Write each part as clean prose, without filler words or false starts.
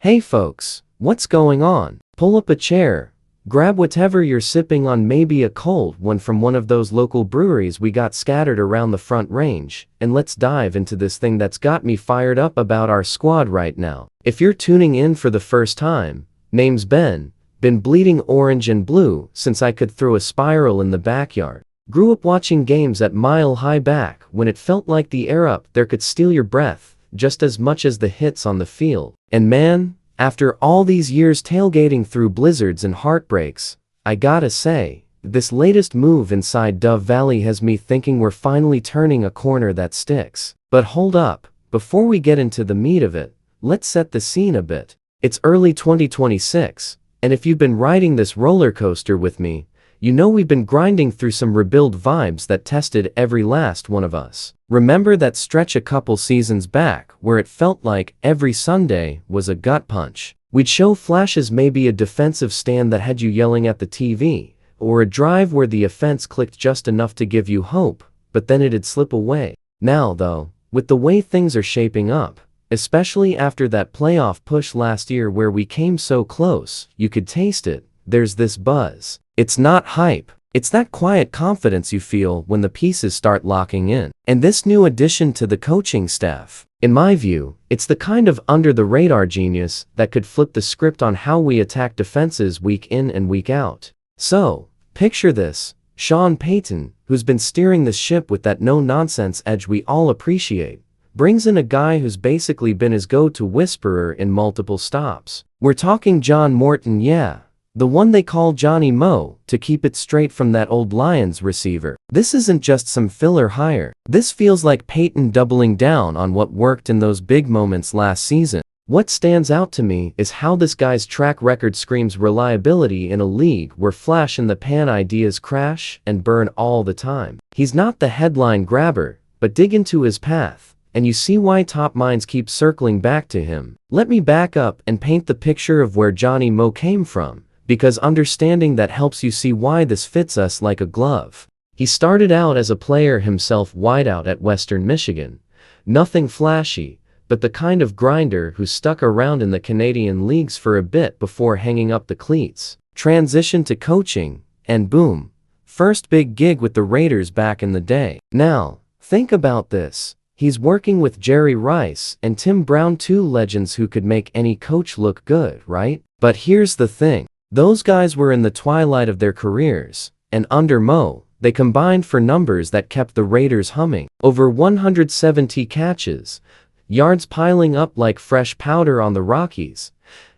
Hey folks, what's going on? Pull up a chair, grab whatever you're sipping on, maybe a cold one from one of those local breweries we got scattered around the Front Range, and let's dive into this thing that's got me fired up about our squad right now. If you're tuning in for the first time, name's Ben, been bleeding orange and blue since I could throw a spiral in the backyard. Grew up watching games at Mile High back when it felt like the air up there could steal your breath just as much as the hits on the field. And man, after all these years tailgating through blizzards and heartbreaks, I gotta say, this latest move inside Dove Valley has me thinking we're finally turning a corner that sticks. But hold up, before we get into the meat of it, let's set the scene a bit. It's early 2026, and if you've been riding this roller coaster with me, you know we've been grinding through some rebuild vibes that tested every last one of us. Remember that stretch a couple seasons back where it felt like every Sunday was a gut punch? We'd show flashes, maybe a defensive stand that had you yelling at the TV, or a drive where the offense clicked just enough to give you hope, but then it'd slip away. Now though, with the way things are shaping up, especially after that playoff push last year where we came so close, you could taste it, there's this buzz. It's not hype, it's that quiet confidence you feel when the pieces start locking in. And this new addition to the coaching staff, in my view, it's the kind of under-the-radar genius that could flip the script on how we attack defenses week in and week out. So, picture this, Sean Payton, who's been steering the ship with that no-nonsense edge we all appreciate, brings in a guy who's basically been his go-to whisperer in multiple stops. We're talking John Morton, yeah. The one they call Johnny Mo, to keep it straight from that old Lions receiver. This isn't just some filler hire. This feels like Payton doubling down on what worked in those big moments last season. What stands out to me is how this guy's track record screams reliability in a league where flash-in-the-pan ideas crash and burn all the time. He's not the headline grabber, but dig into his path, and you see why top minds keep circling back to him. Let me back up and paint the picture of where Johnny Mo came from, because understanding that helps you see why this fits us like a glove. He started out as a player himself, wideout at Western Michigan. Nothing flashy, but the kind of grinder who stuck around in the Canadian leagues for a bit before hanging up the cleats. Transitioned to coaching, and boom, first big gig with the Raiders back in the day. Now, think about this. He's working with Jerry Rice and Tim Brown, two legends who could make any coach look good, right? But here's the thing. Those guys were in the twilight of their careers, and under Mo, they combined for numbers that kept the Raiders humming. Over 170 catches, yards piling up like fresh powder on the Rockies,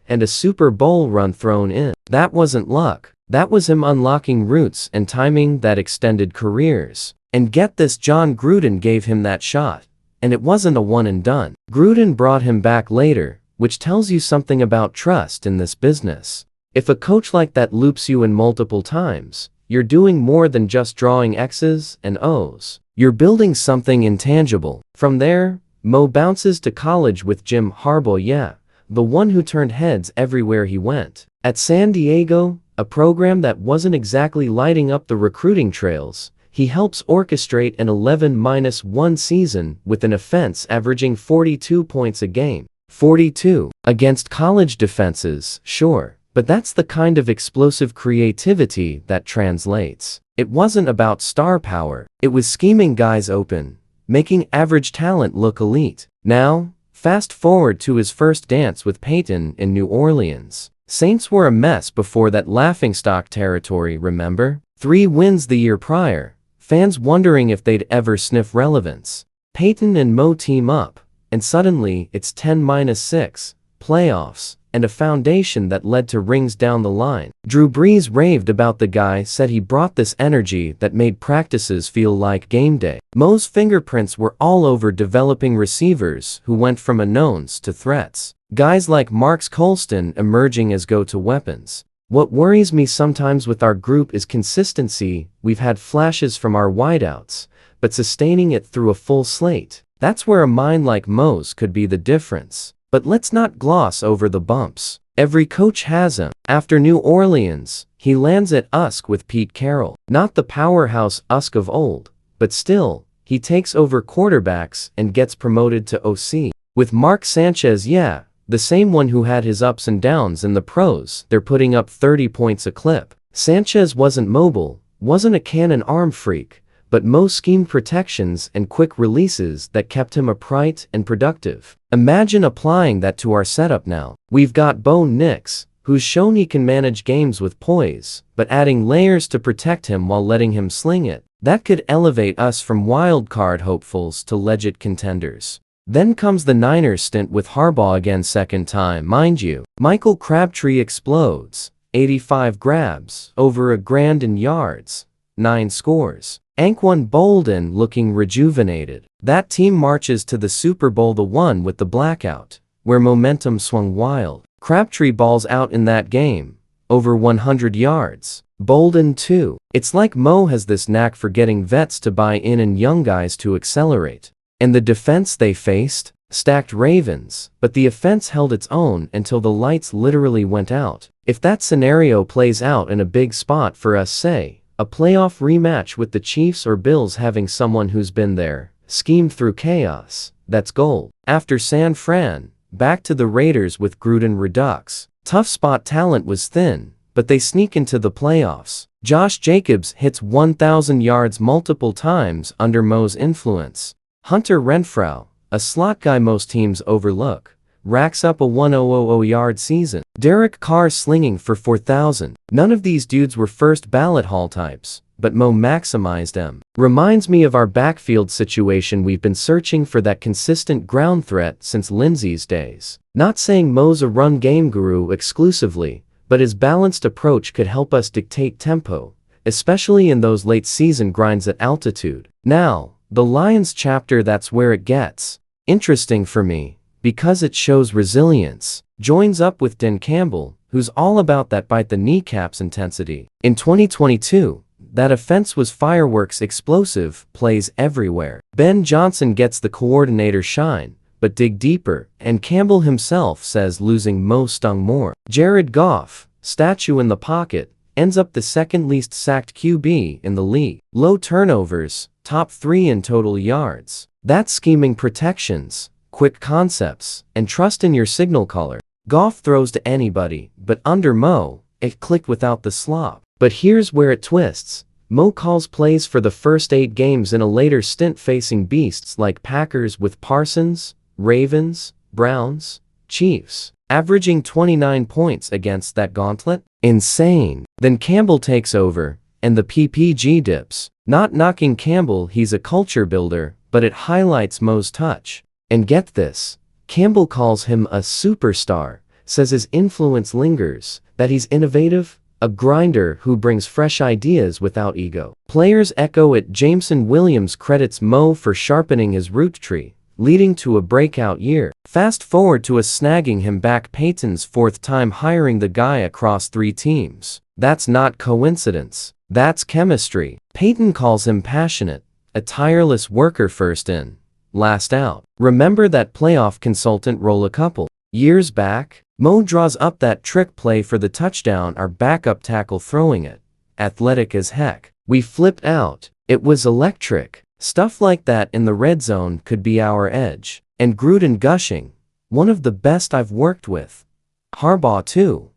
and a Super Bowl run thrown in. That wasn't luck. That was him unlocking roots and timing that extended careers. And get this, John Gruden gave him that shot, and it wasn't a one and done. Gruden brought him back later, which tells you something about trust in this business. If a coach like that loops you in multiple times, you're doing more than just drawing X's and O's. You're building something intangible. From there, Mo bounces to college with Jim Harbaugh, yeah, the one who turned heads everywhere he went. At San Diego, a program that wasn't exactly lighting up the recruiting trails, he helps orchestrate an 11-1 season with an offense averaging 42 points a game. 42 against college defenses, sure. But that's the kind of explosive creativity that translates. It wasn't about star power, it was scheming guys open, making average talent look elite. Now, fast forward to his first dance with Payton in New Orleans. Saints were a mess before that laughingstock territory, remember? 3 wins the year prior, fans wondering if they'd ever sniff relevance. Payton and Mo team up, and suddenly it's 10-6, playoffs, and a foundation that led to rings down the line. Drew Brees raved about the guy, said he brought this energy that made practices feel like game day. Mo's fingerprints were all over developing receivers who went from unknowns to threats. Guys like Marks Colston emerging as go-to weapons. What worries me sometimes with our group is consistency. We've had flashes from our wideouts, but sustaining it through a full slate. That's where a mind like Mo's could be the difference. But let's not gloss over the bumps. Every coach has them. After New Orleans, he lands at USC with Pete Carroll. Not the powerhouse USC of old, but still, he takes over quarterbacks and gets promoted to OC. With Mark Sanchez, yeah, The same one who had his ups and downs in the pros. They're putting up 30 points a clip. Sanchez wasn't mobile, wasn't a cannon arm freak, but Mo schemed protections and quick releases that kept him upright and productive. Imagine applying that to our setup now. We've got Bo Nix, who's shown he can manage games with poise, but adding layers to protect him while letting him sling it. That could elevate us from wildcard hopefuls to legit contenders. Then comes the Niners stint with Harbaugh again, second time, mind you. Michael Crabtree explodes. 85 grabs, over $1,000 in yards, 9 scores. Anquan Boldin looking rejuvenated. That team marches to the Super Bowl, the one with the blackout, where momentum swung wild. Crabtree balls out in that game, over 100 yards. Boldin too. It's like Mo has this knack for getting vets to buy in and young guys to accelerate. And the defense they faced? Stacked Ravens, but the offense held its own until the lights literally went out. If that scenario plays out in a big spot for us, say, a playoff rematch with the Chiefs or Bills, having someone who's been there, schemed through chaos, that's gold. After San Fran, back to the Raiders with Gruden Redux. Tough spot, talent was thin, but they sneak into the playoffs. Josh Jacobs hits 1,000 yards multiple times under Mo's influence. Hunter Renfrow, a slot guy most teams overlook, racks up a 1,000-yard season. Derek Carr slinging for 4,000. None of these dudes were first ballot Hall types, but Mo maximized them. Reminds me of our backfield situation. We've been searching for that consistent ground threat since Lindsey's days. Not saying Mo's a run game guru exclusively, but his balanced approach could help us dictate tempo, especially in those late season grinds at altitude. Now, the Lions chapter, that's where it gets interesting for me, because it shows resilience. Joins up with Dan Campbell, who's all about that bite the kneecaps intensity. In 2022, that offense was fireworks, explosive plays everywhere. Ben Johnson gets the coordinator shine, but dig deeper, and Campbell himself says losing Mo stung more. Jared Goff, statue in the pocket, ends up the second least sacked QB in the league. Low turnovers, top 3 in total yards. That's scheming protections, quick concepts, and trust in your signal caller. Goff throws to anybody, but under Mo, it clicked without the slop. But here's where it twists. Mo calls plays for the first 8 games in a later stint facing beasts like Packers with Parsons, Ravens, Browns, Chiefs, averaging 29 points against that gauntlet. Insane. Then Campbell takes over, and the PPG dips. Not knocking Campbell, he's a culture builder, but it highlights Mo's touch. And get this, Campbell calls him a superstar, says his influence lingers, that he's innovative, a grinder who brings fresh ideas without ego. Players echo it. Jameson Williams credits Mo for sharpening his root tree, leading to a breakout year. Fast forward to us snagging him back, Payton's 4th time hiring the guy across 3 teams. That's not coincidence. That's chemistry. Payton calls him passionate, a tireless worker, first in, last out. Remember that playoff consultant role a couple years back? Mo draws up that trick play for the touchdown, our backup tackle throwing it. Athletic as heck. We flipped out. It was electric. Stuff like that in the red zone could be our edge. And Gruden gushing, one of the best I've worked with. Harbaugh too,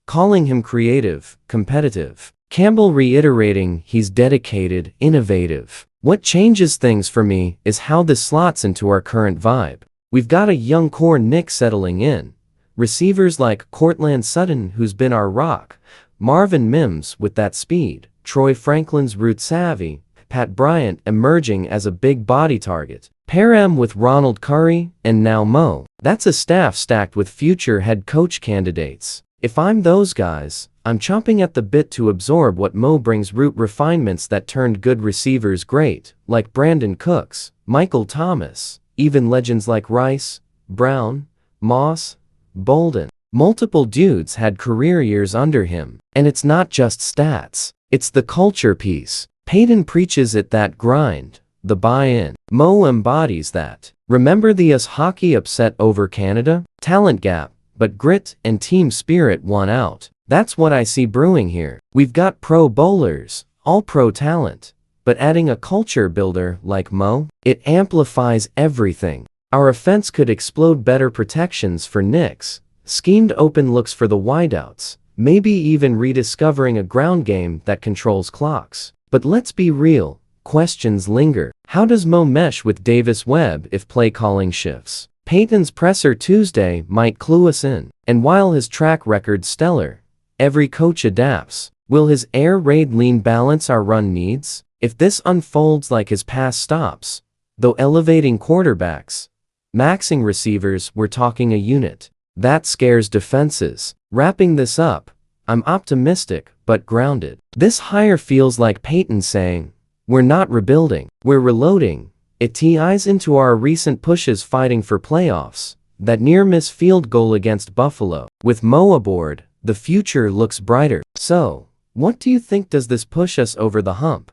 calling him creative, competitive. Campbell reiterating he's dedicated, innovative. What changes things for me is how this slots into our current vibe. We've got a young core Nick settling in. Receivers like Courtland Sutton, who's been our rock, Marvin Mims with that speed, Troy Franklin's route savvy, Pat Bryant emerging as a big body target, pair him with Ronald Curry, and now Mo. That's a staff stacked with future head coach candidates. If I'm those guys, I'm chomping at the bit to absorb what Mo brings. Route refinements that turned good receivers great, like Brandon Cooks, Michael Thomas, even legends like Rice, Brown, Moss, Bolden. Multiple dudes had career years under him. And it's not just stats, it's the culture piece. Payton preaches it, that grind, the buy-in. Mo embodies that. Remember the US hockey upset over Canada? Talent gap, but grit and team spirit won out. That's what I see brewing here. We've got pro bowlers, all pro talent, but adding a culture builder like Mo, it amplifies everything. Our offense could explode, better protections for Nix, schemed open looks for the wideouts, maybe even rediscovering a ground game that controls clocks. But let's be real, questions linger. How does Mo mesh with Davis Webb if play calling shifts? Payton's presser Tuesday might clue us in. And while his track record's stellar, every coach adapts. Will his air raid lean balance our run needs? If this unfolds like his pass stops, though elevating quarterbacks, maxing receivers, we're talking a unit that scares defenses. Wrapping this up, I'm optimistic but grounded. This hire feels like Payton saying, we're not rebuilding, we're reloading. It ties into our recent pushes fighting for playoffs, that near-miss field goal against Buffalo. With Mo aboard, the future looks brighter. So, what do you think? Does this push us over the hump?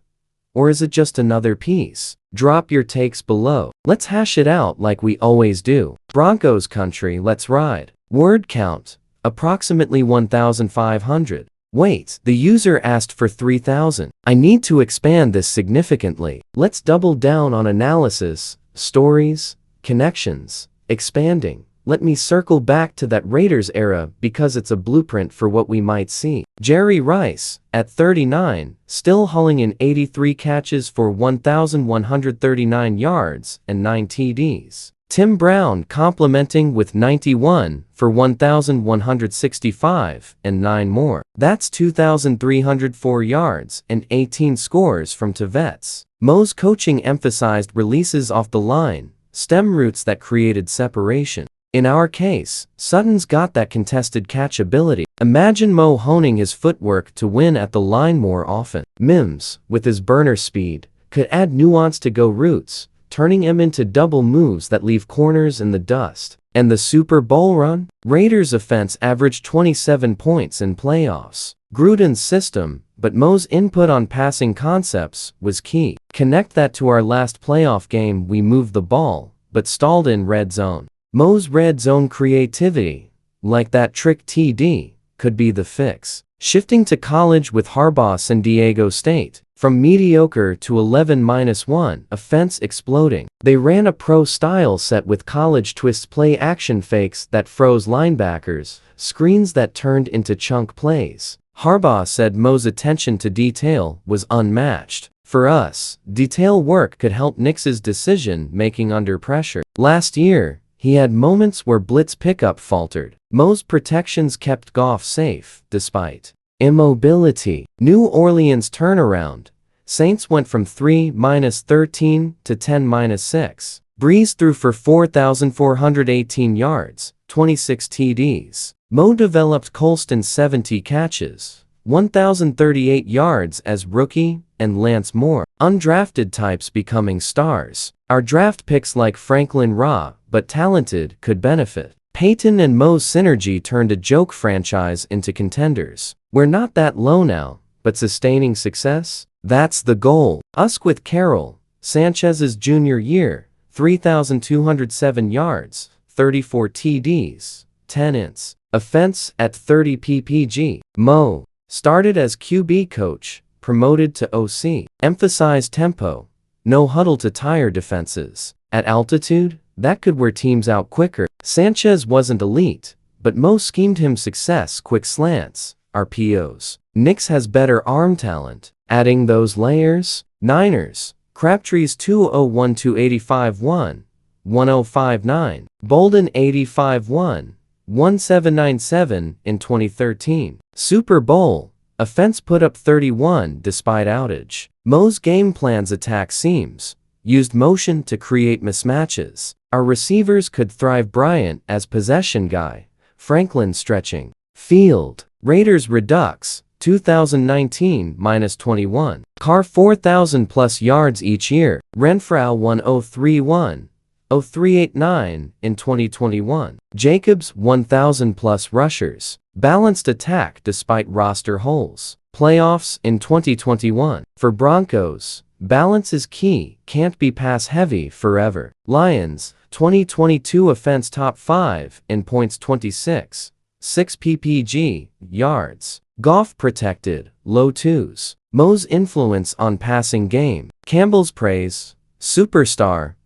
Or is it just another piece? Drop your takes below. Let's hash it out like we always do. Broncos country, let's ride. Word count, approximately 1,500. Wait, the user asked for 3,000. I need to expand this significantly. Let's double down on analysis, stories, connections, expanding. Let me circle back to that Raiders era because it's a blueprint for what we might see. Jerry Rice, at 39, still hauling in 83 catches for 1,139 yards and 9 TDs. Tim Brown complementing with 91 for 1,165 and 9 more. That's 2,304 yards and 18 scores from Tvets. Mo's coaching emphasized releases off the line, stem routes that created separation. In our case, Sutton's got that contested catch ability. Imagine Mo honing his footwork to win at the line more often. Mims, with his burner speed, could add nuance to go routes, turning him into double moves that leave corners in the dust. And the Super Bowl run? Raiders' offense averaged 27 points in playoffs. Gruden's system, but Mo's input on passing concepts, was key. Connect that to our last playoff game. We moved the ball, but stalled in red zone. Mo's red zone creativity, like that trick TD, could be the fix. Shifting to college with Harbaugh, San Diego State. From mediocre to 11-1, offense exploding. They ran a pro-style set with college twists, play action fakes that froze linebackers, screens that turned into chunk plays. Harbaugh said Mo's attention to detail was unmatched. For us, detail work could help Nix's decision-making under pressure. Last year, he had moments where blitz pickup faltered. Mo's protections kept Goff safe, despite immobility. New Orleans turnaround. Saints went from 3-13 to 10-6. Brees threw for 4,418 yards, 26 TDs. Mo developed Colston's 70 catches, 1,038 yards as rookie, and Lance Moore. Undrafted types becoming stars. Our draft picks like Franklin Raw, but talented, could benefit. Payton and Mo's synergy turned a joke franchise into contenders. We're not that low now, but sustaining success? That's the goal. Us with Carroll, Sanchez's junior year, 3,207 yards, 34 TDs, 10 ints. Offense at 30 ppg. Mo started as QB coach, promoted to OC. Emphasized tempo, no huddle to tire defenses. At altitude, that could wear teams out quicker. Sanchez wasn't elite, but Mo schemed him success, quick slants, RPOs. Nix has better arm talent. Adding those layers, Niners, Crabtree's 201-285-1, 1059, Bolden 85-1, 1797 in 2013. Super Bowl, offense put up 31 despite outage. Mo's game plans attack seams, used motion to create mismatches. Our receivers could thrive. Bryant as possession guy, Franklin stretching field. Raiders Redux, 2019-21. Carr 4,000 plus yards each year. Renfrow 1031, 0389 in 2021. Jacobs 1,000 plus rushers. Balanced attack despite roster holes. Playoffs in 2021. For Broncos, balance is key, can't be pass heavy forever. Lions, 2022 offense top 5 in points 26, 6 ppg, yards. Goff protected, low twos. Mo's influence on passing game. Campbell's praise, superstar.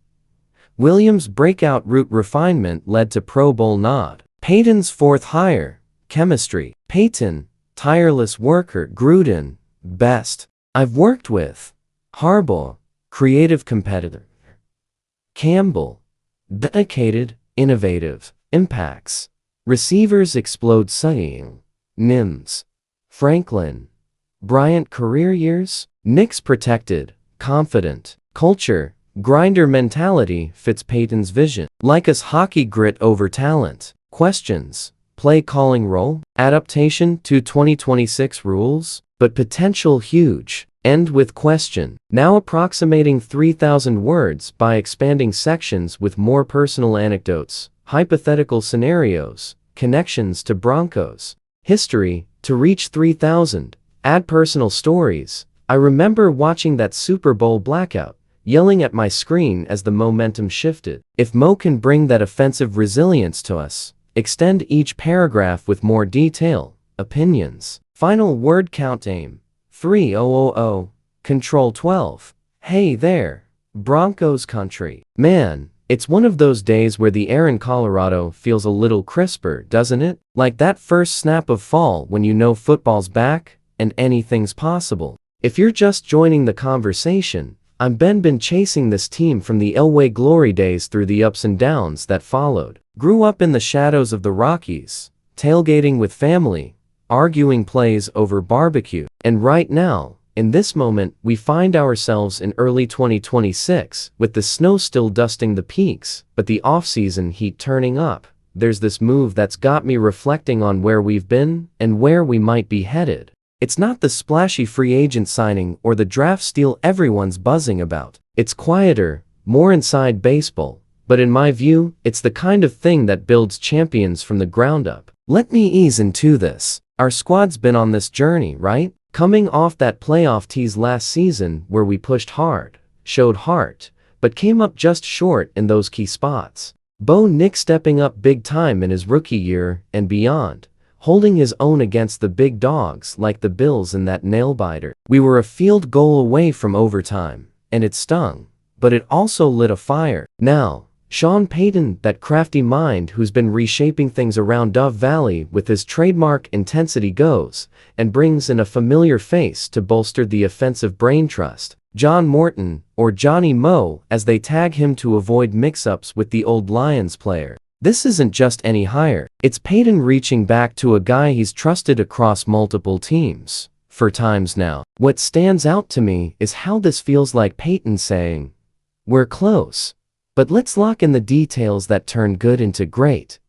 Williams' breakout route refinement led to Pro Bowl nod. Payton's fourth hire, chemistry. Payton, tireless worker. Gruden, best I've worked with. Harbaugh, creative competitor. Campbell, dedicated, innovative, impacts. Receivers explode. Sutton, Nims. Franklin, Bryant career years. Nix protected, confident. Culture, grinder mentality fits Payton's vision. Lycus hockey grit over talent. Questions, play calling role, adaptation to 2026 rules, but potential huge. End with question. Now approximating 3,000 words by expanding sections with more personal anecdotes, hypothetical scenarios, connections to Broncos. History, to reach 3,000. Add personal stories. I remember watching that Super Bowl blackout, yelling at my screen as the momentum shifted. If Mo can bring that offensive resilience to us, extend each paragraph with more detail, opinions. Final word count. Aim 3000, control 12. Hey there, Broncos country. Man, it's one of those days where the air in Colorado feels a little crisper, doesn't it? Like that first snap of fall when you know football's back and anything's possible. If you're just joining the conversation, I've been chasing this team from the Elway glory days through the ups and downs that followed. Grew up in the shadows of the Rockies, tailgating with family, arguing plays over barbecue. And right now, in this moment, we find ourselves in early 2026, with the snow still dusting the peaks, but the off-season heat turning up. There's this move that's got me reflecting on where we've been and where we might be headed. It's not the splashy free agent signing or the draft steal everyone's buzzing about. It's quieter, more inside baseball. But in my view, it's the kind of thing that builds champions from the ground up. Let me ease into this. Our squad's been on this journey, right? Coming off that playoff tease last season where we pushed hard, showed heart, but came up just short in those key spots. Bo Nix stepping up big time in his rookie year and beyond, holding his own against the big dogs like the Bills in that nail-biter. We were a field goal away from overtime, and it stung, but it also lit a fire. Now, Sean Payton, that crafty mind who's been reshaping things around Dove Valley with his trademark intensity, goes and brings in a familiar face to bolster the offensive brain trust. John Morton, or Johnny Mo, as they tag him to avoid mix-ups with the old Lions player. This isn't just any hire. It's Payton reaching back to a guy he's trusted across multiple teams for times now. What stands out to me is how this feels like Payton saying, "We're close, but let's lock in the details that turn good into great."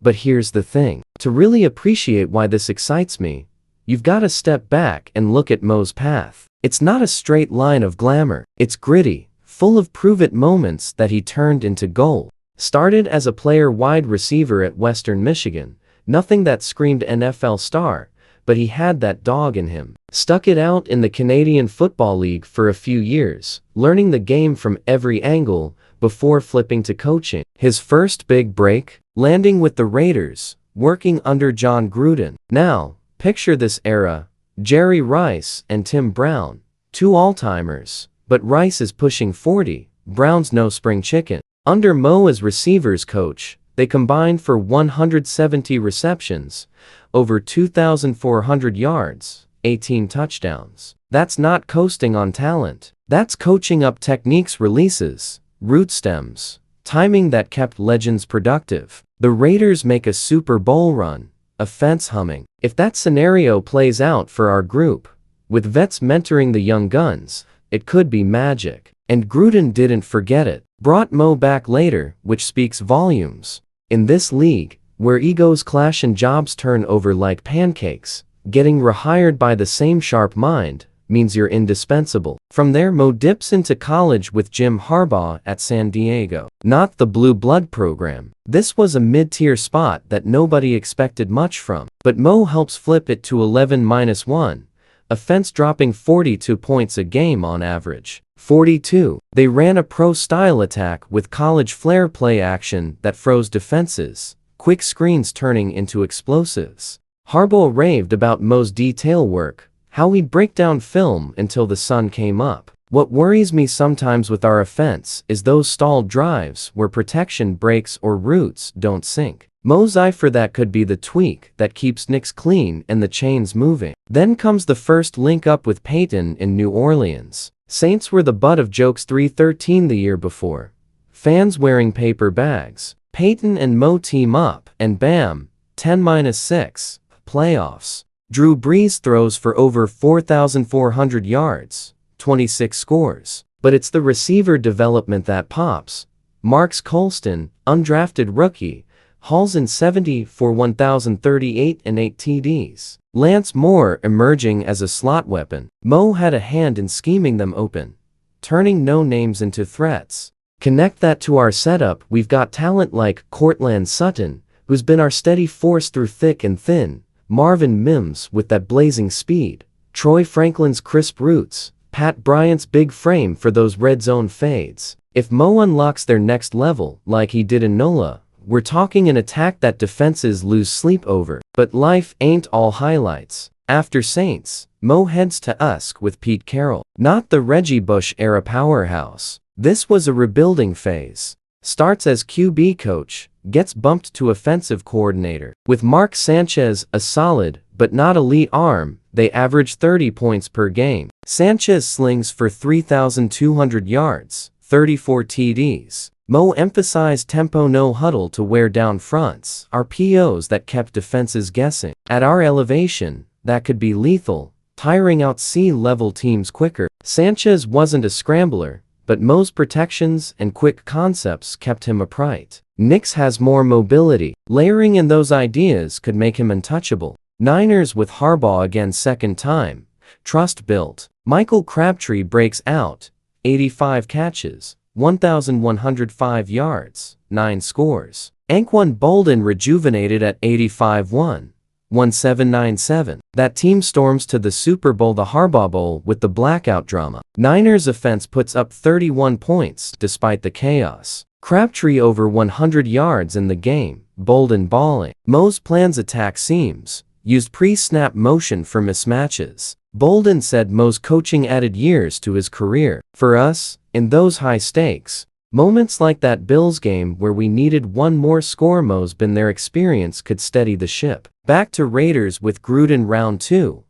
But here's the thing. To really appreciate why this excites me, you've got to step back and look at Mo's path. It's not a straight line of glamour. It's gritty, full of prove-it moments that he turned into gold. Started as a player wide receiver at Western Michigan, nothing that screamed NFL star, but he had that dog in him. Stuck it out in the Canadian Football League for a few years, learning the game from every angle before flipping to coaching. His first big break, landing with the Raiders, working under John Gruden. Now, picture this era, Jerry Rice and Tim Brown, two all-timers, but Rice is pushing 40, Brown's no spring chicken. Under Mo as receivers coach, they combined for 170 receptions, over 2,400 yards, 18 touchdowns. That's not coasting on talent. That's coaching up techniques, releases, route stems, timing that kept legends productive. The Raiders make a Super Bowl run, offense humming. If that scenario plays out for our group, with vets mentoring the young guns, it could be magic. And Gruden didn't forget it. Brought Mo back later, which speaks volumes. In this league, where egos clash and jobs turn over like pancakes, getting rehired by the same sharp mind means you're indispensable. From there, Mo dips into college with Jim Harbaugh at San Diego. Not the blue blood program. This was a mid-tier spot that nobody expected much from. But Mo helps flip it to 11-1, offense dropping 42 points a game on average. 42. They ran a pro-style attack with college flair play action that froze defenses, quick screens turning into explosives. Harbaugh raved about Mo's detail work, how he'd break down film until the sun came up. What worries me sometimes with our offense is those stalled drives where protection breaks or routes don't sync. Mo's eye for that could be the tweak that keeps Nix clean and the chains moving. Then comes the first link up with Payton in New Orleans. Saints were the butt of jokes 3-13 the year before. Fans wearing paper bags. Payton and Mo team up, and bam, 10-6, playoffs. Drew Brees throws for over 4,400 yards, 26 scores. But it's the receiver development that pops. Marks Colston, undrafted rookie, hauls in 70 for 1,038 and 8 TDs. Lance Moore emerging as a slot weapon. Mo had a hand in scheming them open, turning no names into threats. Connect that to our setup, we've got talent like Courtland Sutton, who's been our steady force through thick and thin, Marvin Mims with that blazing speed, Troy Franklin's crisp roots, Pat Bryant's big frame for those red zone fades. If Mo unlocks their next level, like he did in NOLA, we're talking an attack that defenses lose sleep over. But life ain't all highlights. After Saints, Mo heads to USC with Pete Carroll. Not the Reggie Bush-era powerhouse. This was a rebuilding phase. Starts as QB coach, gets bumped to offensive coordinator. With Mark Sanchez, a solid, but not elite arm, they average 30 points per game. Sanchez slings for 3,200 yards, 34 TDs. Mo emphasized tempo, no huddle to wear down fronts, RPOs that kept defenses guessing. At our elevation, that could be lethal, tiring out C-level teams quicker. Sanchez wasn't a scrambler, but Mo's protections and quick concepts kept him upright. Nix has more mobility. Layering in those ideas could make him untouchable. Niners with Harbaugh again second time. Trust built. Michael Crabtree breaks out. 85 catches. 1,105 yards, 9 scores. Anquan Boldin rejuvenated at 85-1, 1797. That team storms to the Super Bowl, the Harbaugh Bowl, with the blackout drama. Niners offense puts up 31 points despite the chaos. Crabtree over 100 yards in the game, Boldin balling. Mo's plans attack seams, used pre-snap motion for mismatches. Boldin said Mo's coaching added years to his career. For us, in those high-stakes moments like that Bills game where we needed one more score, Mo's been their experience could steady the ship. Back to Raiders with Gruden round 2.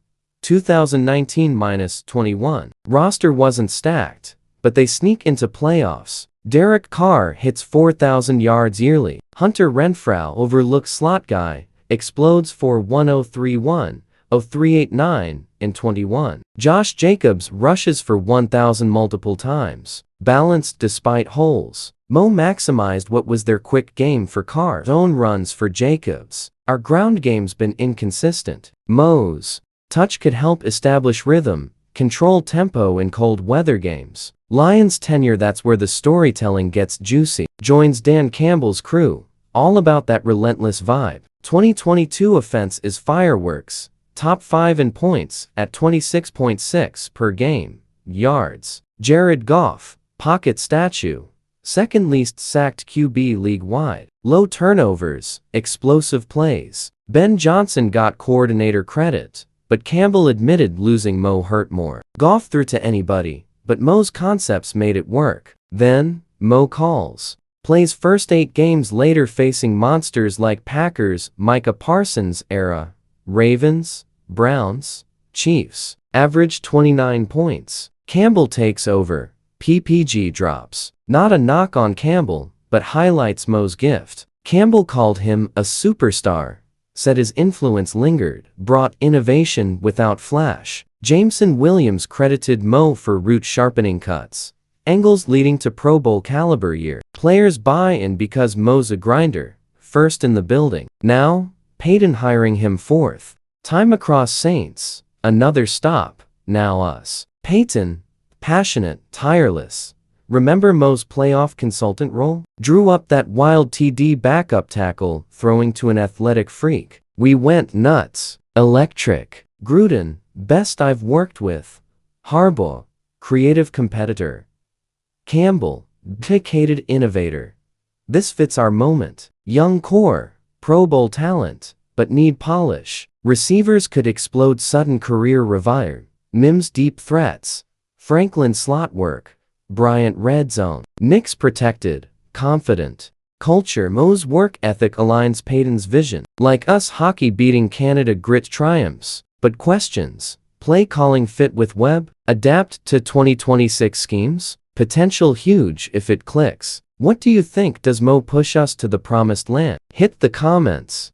2019-21. Roster wasn't stacked, but they sneak into playoffs. Derek Carr hits 4,000 yards yearly. Hunter Renfrow overlooks slot guy, explodes for 1,031, 0,389 in 21. Josh Jacobs rushes for 1,000 multiple times. Balanced despite holes. Mo maximized what was their quick game for Carr. Zone runs for Jacobs. Our ground game's been inconsistent. Mo's touch could help establish rhythm, control tempo in cold weather games. Lions tenure, that's where the storytelling gets juicy. Joins Dan Campbell's crew. All about that relentless vibe. 2022 offense is fireworks. Top 5 in points at 26.6 per game. Yards. Jared Goff, pocket statue. Second least sacked QB league-wide. Low turnovers, explosive plays. Ben Johnson got coordinator credit, but Campbell admitted losing Mo hurt more. Goff threw to anybody, but Mo's concepts made it work. Then, Mo calls. Plays first 8 games later facing monsters like Packers, Micah Parsons era. Ravens, Browns, Chiefs. Average 29 points. Campbell takes over. PPG drops. Not a knock on Campbell, but highlights Mo's gift. Campbell called him a superstar. Said his influence lingered, brought innovation without flash. Jameson Williams credited Mo for route sharpening cuts. Angles leading to Pro Bowl caliber year. Players buy in because Mo's a grinder. First in the building. Now, Payton hiring him fourth. Time across Saints. Another stop. Now us. Payton, passionate, tireless. Remember Mo's playoff consultant role? Drew up that wild TD backup tackle, throwing to an athletic freak. We went nuts. Electric. Gruden, best I've worked with. Harbaugh, creative competitor. Campbell, dedicated innovator. This fits our moment. Young core, Pro Bowl talent, but need polish. Receivers could explode, sudden career revive. Mims deep threats. Franklin slot work. Bryant red zone. Nix protected, confident. Culture. Mo's work ethic aligns Payton's vision. Like us, hockey beating Canada grit triumphs. But questions. Play calling fit with Webb? Adapt to 2026 schemes? Potential huge if it clicks. What do you think? Does Mo push us to the promised land? Hit the comments.